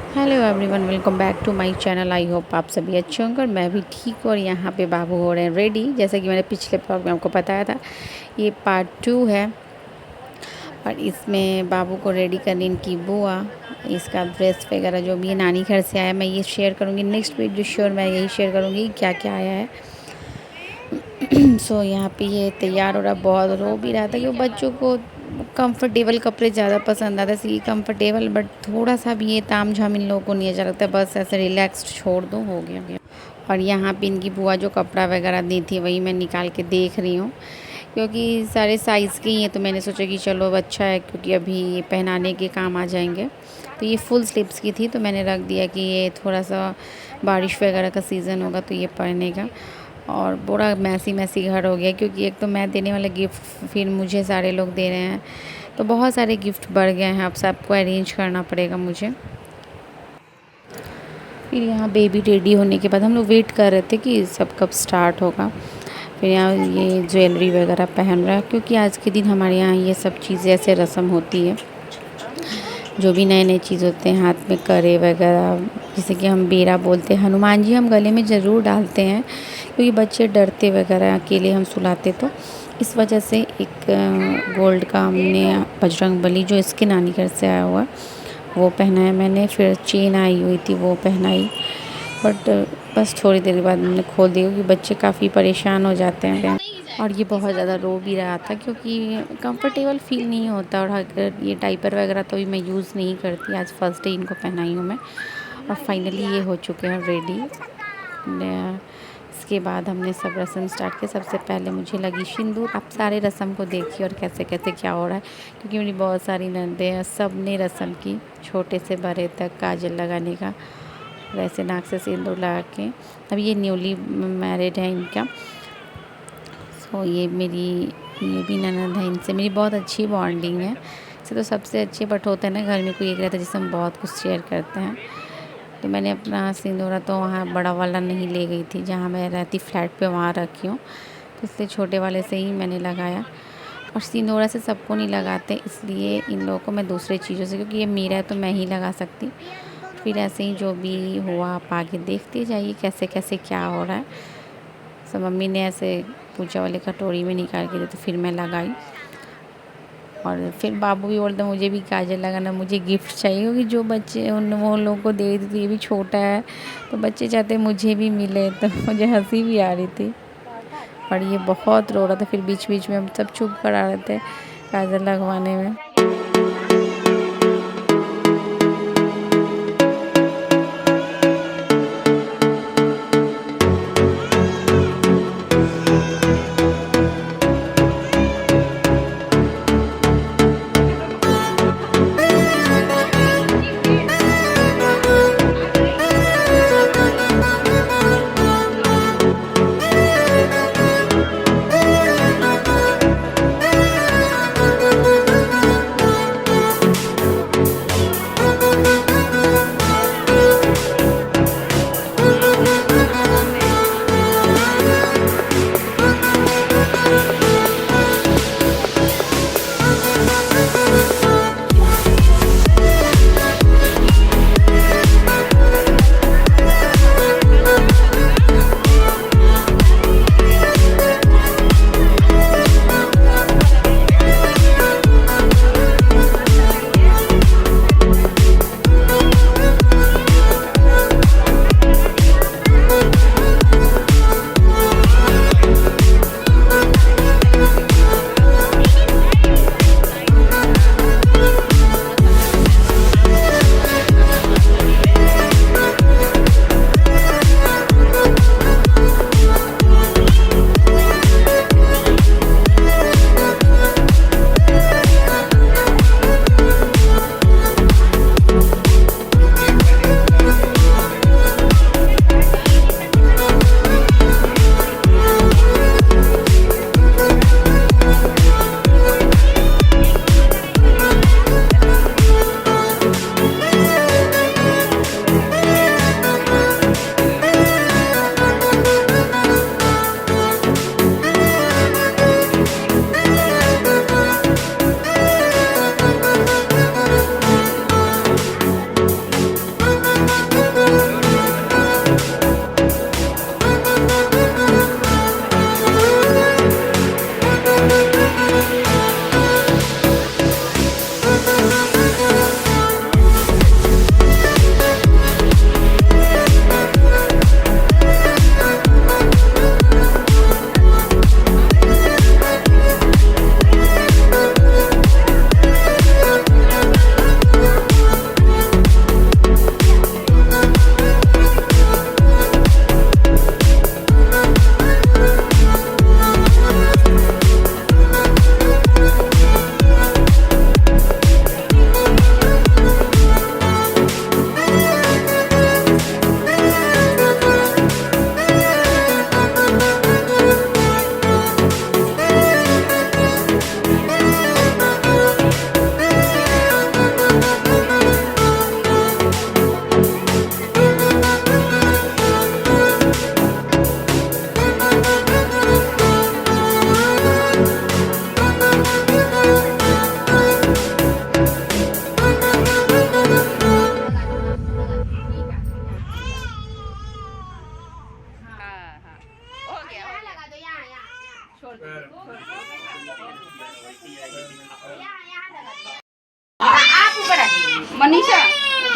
Hello everyone, welcome back to my channel. I hope आप सभी अच्छे होंगे और मैं भी ठीक हूँ। और यहाँ पे बाबू हो रहे हैं रेडी। जैसे कि मैंने पिछले ब्लॉग में आपको बताया था, ये पार्ट 2 है। और इसमें बाबू को रेडी करनी इनकी बुआ, इसका ड्रेस वगैरह जो भी है नानी घर से आया, मैं ये शेयर करूँगी नेक्स्ट वीडियो। श्योर मैं यही शेयर करूँगी क्या क्या आया है। सो यहाँ पे ये तैयार हो रहा, बहुत रो भी रहा था कि वो बच्चों को कंफर्टेबल कपड़े ज़्यादा पसंद आता है। कंफर्टेबल बट थोड़ा सा भी ये ताम झाम इन लोगों को नहीं अच्छा लगता, बस ऐसे रिलैक्स्ड छोड़ दो, हो गया। और यहाँ पे इनकी बुआ जो कपड़ा वगैरह दी थी वही मैं निकाल के देख रही हूँ, क्योंकि सारे साइज़ के ही हैं। तो मैंने सोचा कि चलो अब अच्छा है, क्योंकि अभी ये पहनाने के काम आ जाएंगे। तो ये फुल स्लीव्स की थी, तो मैंने रख दिया कि ये थोड़ा सा बारिश वगैरह का सीज़न होगा तो ये पहनेगा। और पूरा मैसी मैसी घर हो गया, क्योंकि एक तो मैं देने वाला गिफ्ट, फिर मुझे सारे लोग दे रहे हैं, तो बहुत सारे गिफ्ट बढ़ गए हैं। अब सबको अरेंज करना पड़ेगा मुझे। फिर यहाँ बेबी रेडी होने के बाद हम लोग वेट कर रहे थे कि सब कब स्टार्ट होगा। फिर यहाँ ये ज्वेलरी वगैरह पहन रहा है, क्योंकि आज के दिन हमारे यहाँ ये सब चीज़ें ऐसे रस्म होती है। जो भी नए नए चीज़ होते हैं हाथ में करे वगैरह, जैसे कि हम बेरा बोलते हैं, हनुमान जी हम गले में ज़रूर डालते हैं, क्योंकि बच्चे डरते वगैरह, अकेले हम सुलाते तो इस वजह से एक गोल्ड का हमने बजरंगबली जो इसके नानी घर से आया हुआ वो पहनाया मैंने। फिर चेन आई हुई थी वो पहनाई, बट बस थोड़ी देर बाद मैंने खोल दिया, क्योंकि बच्चे काफ़ी परेशान हो जाते हैं। और ये बहुत ज़्यादा रो भी रहा था, क्योंकि कंफर्टेबल फील नहीं होता। और अगर ये डाइपर वगैरह तो भी मैं यूज़ नहीं करती, आज फर्स्ट डे इनको पहनाई हूँ मैं। और फाइनली ये हो चुके हैं रेडी। इसके बाद हमने सब रस्म स्टार्ट किया। सबसे पहले मुझे लगी सिंदूर। आप सारे रस्म को देखिए और कैसे कैसे क्या हो रहा है, क्योंकि मेरी बहुत सारी ननदें हैं, सब ने रस्म की, छोटे से बड़े तक, काजल लगाने का, वैसे नाक से सिंदूर लगा के। अब ये न्यूली मैरिड है इनका। तो ये भी ननद है, इनसे मेरी बहुत अच्छी बॉन्डिंग है। इसे तो सबसे अच्छी, बट होता है ना घर में कोई एक रहता है जिससे हम बहुत कुछ शेयर करते हैं। तो मैंने अपना सिंदूरा तो वहाँ बड़ा वाला नहीं ले गई थी, जहाँ मैं रहती फ्लैट पे, वहाँ रखी हूँ। तो इसलिए छोटे वाले से ही मैंने लगाया। और सिंदूरा से सबको नहीं लगाते, इसलिए इन लोगों को मैं दूसरे चीज़ों से, क्योंकि ये मेरा है तो मैं ही लगा सकती। फिर ऐसे ही जो भी हुआ आप आगे देखते जाइए कैसे कैसे क्या हो रहा है। सब मम्मी ने ऐसे पूजा वाले कटोरी में निकाल के दी, तो फिर मैं लगाई। और फिर बाबू भी बोलते मुझे भी काजल लगाना, मुझे गिफ्ट चाहिए, क्योंकि जो बच्चे उन वो लोगों को दे दी, तो ये भी छोटा है तो बच्चे चाहते मुझे भी मिले, तो मुझे हंसी भी आ रही थी। और ये बहुत रो रहा था, फिर बीच बीच में हम सब चुप करा रहे थे काजल लगवाने में।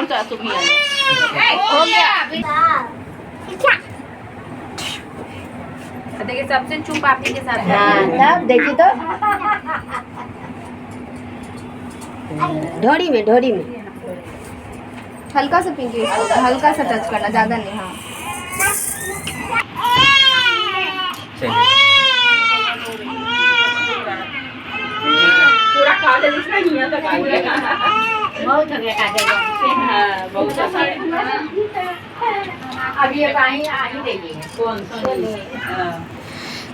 हो गया। देखिए सबसे चुप आप ही के साथ। हाँ तब देखी तो ढोड़ी में हल्का सा पिंकी, हल्का सा टच करना, ज़्यादा नहीं। हाँ पूरा काजल इसका नहीं आता, बहुत हो गया काजल। बहुत अब ये आ ही रही है। कौन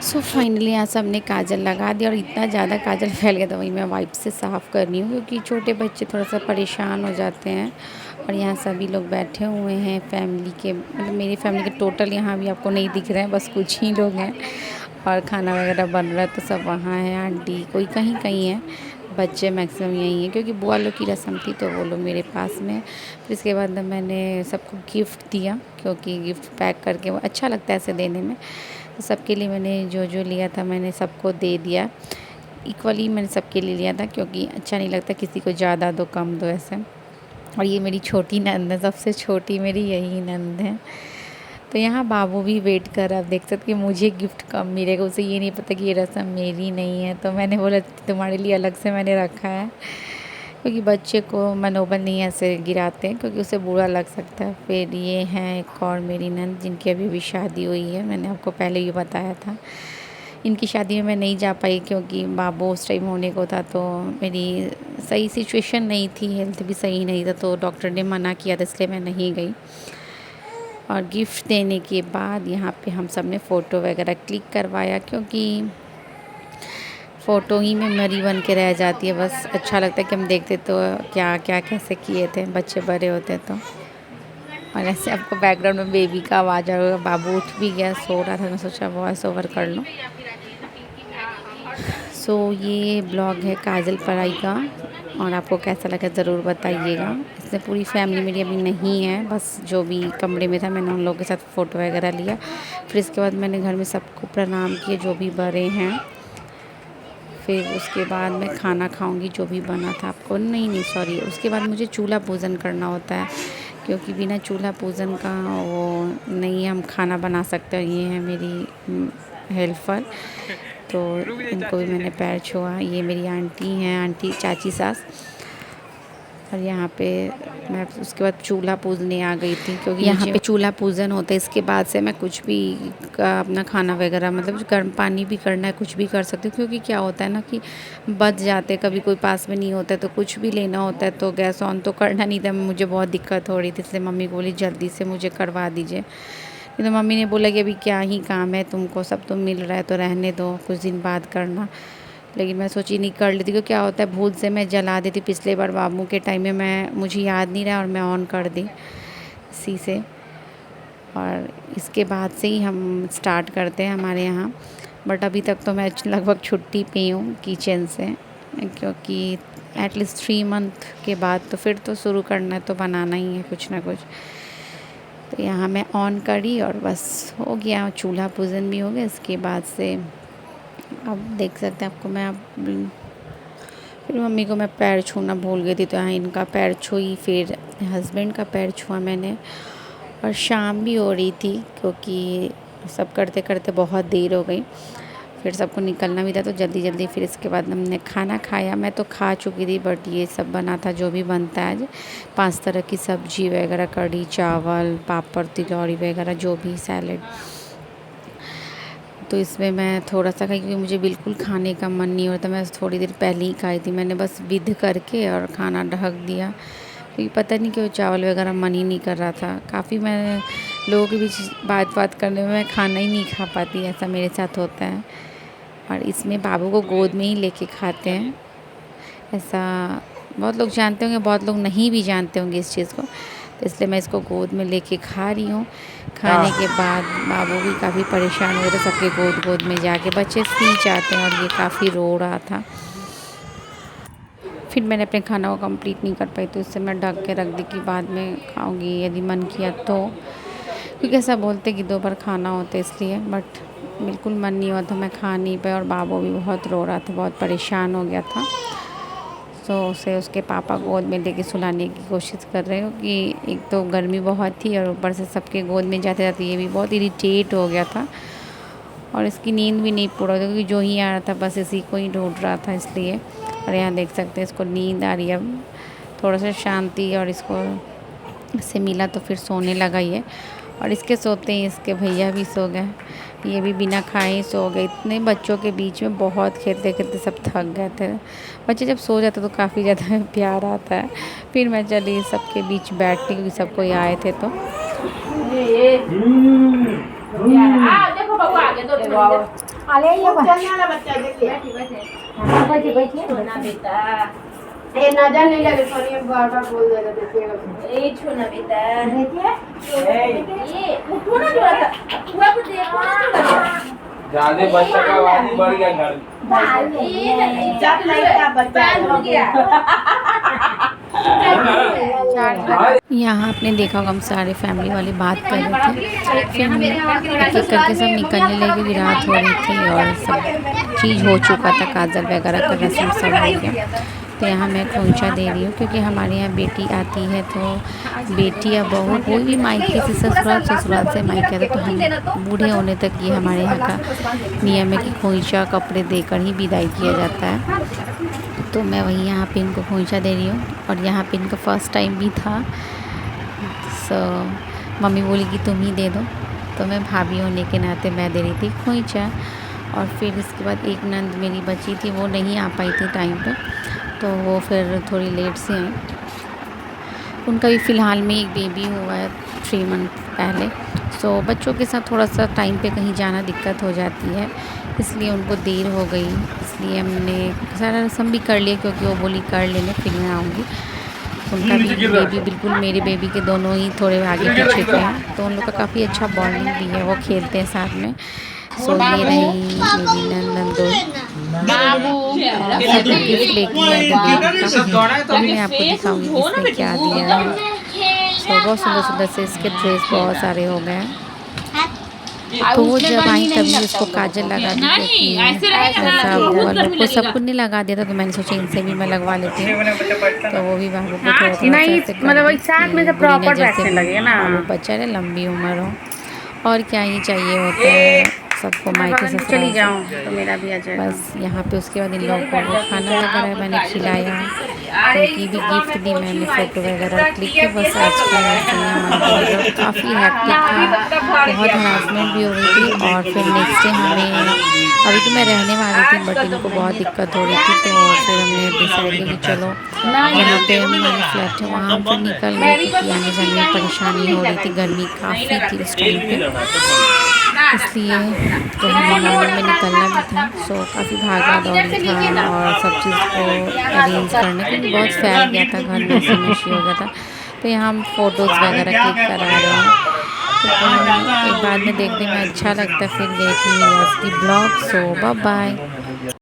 सो फाइनली यहाँ सब ने काजल लगा दिया और इतना ज़्यादा काजल फैल गया था, वही मैं वाइप से साफ़ कर रही हूँ क्योंकि छोटे बच्चे थोड़ा सा परेशान हो जाते हैं। और यहाँ सभी लोग बैठे हुए हैं फैमिली के, मतलब मेरी फैमिली के टोटल यहाँ भी आपको नहीं दिख रहे हैं, बस कुछ ही लोग हैं। और खाना वगैरह बन रहा है तो सब वहाँ हैं, आंटी कोई कहीं कहीं है, बच्चे मैक्सिमम यही हैं क्योंकि बुआ लोग की रस्म थी तो वो लोग मेरे पास में। फिर इसके बाद मैंने सबको गिफ्ट दिया क्योंकि गिफ्ट पैक करके वो अच्छा लगता है ऐसे देने में। तो सबके लिए मैंने जो जो लिया था मैंने सबको दे दिया, इक्वली मैंने सबके लिए लिया था क्योंकि अच्छा नहीं लगता किसी को ज़्यादा दो कम दो ऐसे। और ये मेरी छोटी नंद है, सबसे छोटी मेरी यही नंद है। तो यहाँ बाबू भी वेट कर रहा, आप देख सकते हैं मुझे गिफ्ट कम मिलेगा, उसे ये नहीं पता कि ये रस्म मेरी नहीं है। तो मैंने बोला तुम्हारे लिए अलग से मैंने रखा है क्योंकि बच्चे को मनोबल नहीं ऐसे गिराते हैं क्योंकि उसे बुरा लग सकता है। फिर ये हैं एक और मेरी नंद जिनकी अभी भी शादी हुई है, मैंने आपको पहले ही बताया था। इनकी शादी में मैं नहीं जा पाई क्योंकि बाबू उस टाइम होने को था, तो मेरी सही सिचुएशन नहीं थी, हेल्थ भी सही नहीं था, तो डॉक्टर ने मना किया था इसलिए मैं नहीं गई। और गिफ्ट देने के बाद यहाँ पे हम सब ने फ़ोटो वगैरह क्लिक करवाया क्योंकि फ़ोटो ही मेमोरी बन के रह जाती है, बस अच्छा लगता है कि हम देखते तो क्या क्या कैसे किए थे, बच्चे बड़े होते तो। और ऐसे आपको बैकग्राउंड में बेबी का आवाज़ आ रहा, बाबू उठ भी गया, सो रहा था, मैं सोचा वॉइस ओवर कर लूँ। सो ये ब्लॉग है काजल पढ़ाई का और आपको कैसा लगा ज़रूर बताइएगा। इसमें पूरी फैमिली मेरी अभी नहीं है, बस जो भी कमरे में था मैंने उन लोगों के साथ फ़ोटो वगैरह लिया। फिर इसके बाद मैंने घर में सबको प्रणाम किए जो भी बड़े हैं। फिर उसके बाद मैं खाना खाऊंगी जो भी बना था, आपको नहीं सॉरी, उसके बाद मुझे चूल्हा पूजन करना होता है क्योंकि बिना चूल्हा पूजन का वो नहीं हम खाना बना सकते। ये है मेरी हेल्पर, तो इनको भी मैंने पैर छुआ। ये मेरी आंटी हैं, आंटी चाची सास। और यहाँ पे मैं उसके बाद चूल्हा पूजने आ गई थी क्योंकि यहाँ पे चूल्हा पूजन होता है। इसके बाद से मैं कुछ भी अपना खाना वगैरह मतलब गर्म पानी भी करना है कुछ भी कर सकती हूँ क्योंकि क्या होता है ना कि बच जाते, कभी कोई पास में नहीं होता है तो कुछ भी लेना होता है तो गैस ऑन तो करना नहीं था, मुझे बहुत दिक्कत हो रही थी, इसलिए मम्मी को बोली जल्दी से मुझे करवा दीजिए। तो मम्मी ने बोला कि अभी क्या ही काम है तुमको, सब तो मिल रहा है तो रहने दो, कुछ दिन बाद करना। लेकिन मैं सोची नहीं कर लेती क्योंकि क्या होता है भूल से मैं जला देती, पिछले बार बाबू के टाइम में मुझे याद नहीं रहा और मैं ऑन कर दी इसी से। और इसके बाद से ही हम स्टार्ट करते हैं हमारे यहाँ, बट अभी तक तो मैं लगभग छुट्टी पे हूँ किचन से क्योंकि एटलीस्ट 3 मंथ के बाद तो फिर तो शुरू करना है, तो बनाना ही है कुछ ना कुछ। तो यहाँ मैं ऑन करी और बस हो गया, चूल्हा पूजन भी हो गया। इसके बाद से अब देख सकते हैं आपको मैं फिर मम्मी को मैं पैर छूना भूल गई थी तो यहाँ इनका पैर छुई, फिर हस्बैंड का पैर छुआ मैंने। और शाम भी हो रही थी क्योंकि सब करते करते बहुत देर हो गई, फिर सबको निकलना भी था तो जल्दी जल्दी फिर इसके बाद हमने खाना खाया। मैं तो खा चुकी थी बट ये सब बना था जो भी बनता है आज, 5 तरह की सब्जी वगैरह, कढ़ी चावल पापड़ तिलौरी वगैरह जो भी सैलेड। तो इसमें मैं थोड़ा सा खाई क्योंकि मुझे बिल्कुल खाने का मन नहीं होता, मैं थोड़ी देर पहले ही खाई थी, मैंने बस विध करके और खाना ढक दिया क्योंकि पता नहीं क्यों चावल वगैरह मन ही नहीं कर रहा था। काफ़ी मैं लोगों के बीच बात करने में मैं खाना ही नहीं खा पाती, ऐसा मेरे साथ होता है। और इसमें बाबू को गोद में ही लेके खाते हैं, ऐसा बहुत लोग जानते होंगे, बहुत लोग नहीं भी जानते होंगे इस चीज़ को, तो इसलिए मैं इसको गोद में लेके खा रही हूँ। खाने के बाद बाबू भी काफ़ी परेशान हुए थे, सबके गोद में जाके बच्चे सी चाहते हैं और ये काफ़ी रो रहा था। फिर मैंने अपने खाना को कंप्लीट नहीं कर पाई तो इससे मैं ढक के रख दी कि बाद में खाऊंगी यदि मन किया तो, क्योंकि ऐसा बोलते कि 2 बार खाना होता है इसलिए, बट बिल्कुल मन नहीं हुआ तो मैं खा नहीं पाई और बाबू भी बहुत रो रहा था, बहुत परेशान हो गया था। तो उसे उसके पापा गोद में लेके सुलाने की कोशिश कर रहे हो कि एक तो गर्मी बहुत थी और ऊपर से सबके गोद में जाते जाते ये भी बहुत इरिटेट हो गया था और इसकी नींद भी नहीं पूरा क्योंकि जो ही आ रहा था बस इसी को ही ढूंढ रहा था इसलिए। और यहाँ देख सकते हैं इसको नींद आ रही है, अब थोड़ा सा शांति और इसको इससे मिला तो फिर सोने लगा ये। और इसके सोते ही इसके भैया भी सो गए, ये भी बिना खाए ही सो गए। इतने बच्चों के बीच में बहुत खेलते खेलते सब थक गए थे। बच्चे जब सो जाते तो काफ़ी ज़्यादा प्यार आता है। फिर मैं चली सबके बीच बैठती क्योंकि सब कोई आए थे तो। अरे ये चलने वाला बच्चा देखिए, बैठिए बैठिए सोना बेटा, ये नजर नहीं लगे सोनिया बार बार बोल दे रहे देखिए, ये छूना बेटा देखिए, ये उठो ना थोड़ा सा, पूरा को देखो ना थोड़ा सा, ज्यादा बच्चा का आवाज बढ़ गया घर, ये जब लड़का बच्चा हो गया। यहाँ आपने देखा होगा हम सारे फैमिली वाले बात कर रहे थे, फिर हम एक एक करके सब निकलने लगे क्योंकि रात हो रही थी और सब चीज़ हो चुका था, काजल वगैरह का रस्म सब हो गया। तो यहाँ मैं खोंचा दे रही हूँ क्योंकि हमारे यहाँ बेटी आती है तो बेटी या बहू कोई भी मायके से ससुराल से मायके आता तो हम बूढ़े होने तक ये हमारे यहाँ का नियम है कि खोंचा कपड़े देकर ही विदाई किया जाता है। तो मैं वही यहाँ पे इनको खोंचा दे रही हूँ और यहाँ पे इनका फर्स्ट टाइम भी था। सो मम्मी बोली कि तुम ही दे दो, तो मैं भाभी होने के नाते मैं दे रही थी खोंचा। और फिर इसके बाद एक नंद मेरी बची थी, वो नहीं आ पाई थी टाइम पे, तो वो फिर थोड़ी लेट से आई। उनका भी फ़िलहाल में एक बेबी हुआ है 3 मंथ पहले, सो बच्चों के साथ थोड़ा सा टाइम पे कहीं जाना दिक्कत हो जाती है, इसलिए उनको देर हो गई। इसलिए हमने सारा रस्म भी कर लिया क्योंकि वो बोली कर लेने फिर मैं आऊँगी। उनका भी बेबी बिल्कुल मेरे बेबी के दोनों ही थोड़े आगे पीछे के हैं, तो उन लोग का काफ़ी अच्छा बॉन्डिंग भी है, वो खेलते हैं साथ में। सो ये रही मेरी नंदो गिफ्ट लेके आई तो मैं आपको दिखाऊंगी इसने क्या दिया है। सो बहुत सुंदर सुंदर से इसके ड्रेस बहुत सारे हो गए हैं। तो वो जब आई तभी उसको काजल लगा दी क्योंकि ऐसा हुआ लोग को सबको नहीं लगा दिया था, तो मैंने सोचा इनसे भी मैं लगवा लेती हूँ। तो वो भी बाबू को थोड़ा साथ में जब प्रॉपर बैठने लगे ना, वो बच्चा है लंबी उम्र हो और क्या ही चाहिए होता है सबको मायके से चली जाऊँ तो मेरा भी आ जाए। बस यहाँ पे उसके बाद इन लोगों को खाना वगैरह मैंने खिलाया, उनकी भी गिफ्ट दी मैंने, फ़ोटो वगैरह क्लिक किया। बस आज के हमारा काफ़ी हैप्पी था, बहुत हरासमेंट भी हो रही थी। और फिर नेक्स्ट डे हमें अभी तो मैं रहने वाली थी बट इनको बहुत दिक्कत हो रही थी, तो फिर हमने डिसाइड किया कि चलो यहाँ पे हमारे फ्लैट है वहाँ फिर निकल गए क्योंकि आने जाने में परेशानी हो रही थी, गर्मी काफ़ी थी उस टाइम पे, इसलिए तो हमें मॉर्निंग में निकलना भी था। सो काफ़ी भागा दौड़ी था और सब चीज़ को अरेंज करने क्योंकि बहुत फैल गया था, घर में नशी हो गया था। तो यहाँ हम फ़ोटोज़ वगैरह क्लिक करा रहे हैं, तो एक बाद में देखने में अच्छा लगता है। फिर गई थी ब्लॉग। सो बाय बाय।